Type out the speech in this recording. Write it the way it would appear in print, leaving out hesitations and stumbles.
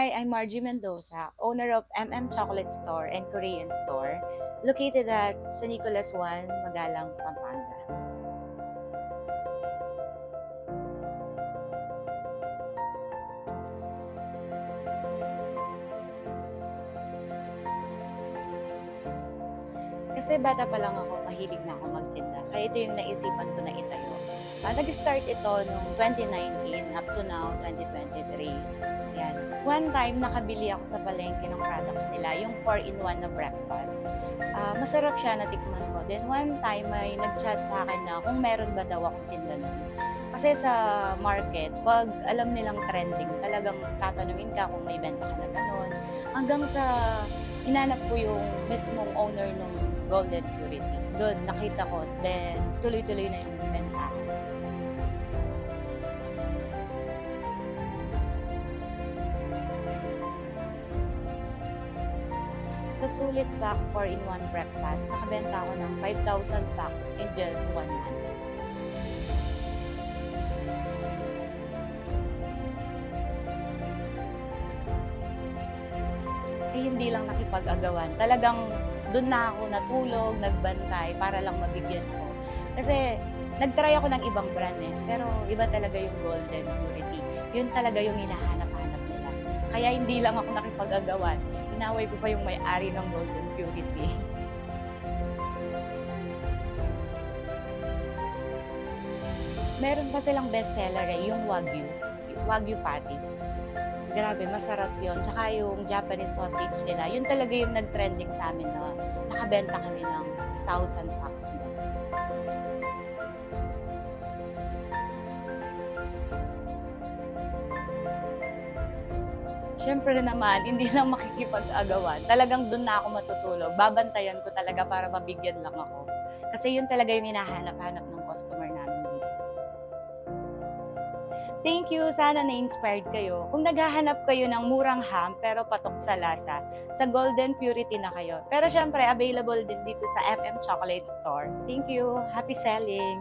Hi, I'm Margie Mendoza, owner of Chocolate Store and Korean Store, located at San Nicolas 1, Magalang, Pampanga. Kasi bata pa lang ako, mahilig na ako magtinda. Kaya ito yung naisipan ko na itayo. Nag-start ito noong 2019 up to now, 2023. Yan. One time, nakabili ako sa palengke ng products nila, yung 4-in-1 na breakfast. Masarap siya, natikman ko. Then one time, may nag-chat sa akin na kung meron ba daw akong tinda nun. Kasi sa market, pag alam nilang trending, talagang tatanungin ka kung may benta ka na ganun. Hanggang sa hinanap ko yung mismong owner ng Golden Purity. Doon, nakita ko. Then, tuloy-tuloy na yung benta. Sa Sulit Pack 4-in-1 breakfast, nakabenta ako ng 5,000 packs in just 1 month. Hindi lang nakipag-agawan. Talagang doon na ako natulog, nagbantay para lang mabigyan ako. Kasi nag-try ako ng ibang brand pero iba talaga yung Golden Purity. Yun talaga yung hinahanap-hanap nila. Kaya hindi lang ako nakipag-agawan. Inaway ko pa yung may-ari ng Golden Purity. Meron pa silang bestseller yung Wagyu patties. Grabe, masarap yun. Tsaka yung Japanese sausage nila, yun talaga yung nag-trending sa amin na nakabenta kami ng 1,000 packs na. Siyempre naman, hindi lang makikipag-agawan. Talagang doon na ako matutulog. Babantayan ko talaga para mabigyan lang ako. Kasi yun talaga yung hinahanap-hanap ng customer namin dito. Thank you! Sana na-inspired kayo. Kung naghahanap kayo ng murang ham pero patok sa lasa, sa Golden Purity na kayo. Pero syempre, available din dito sa Chocolate Store. Thank you! Happy selling!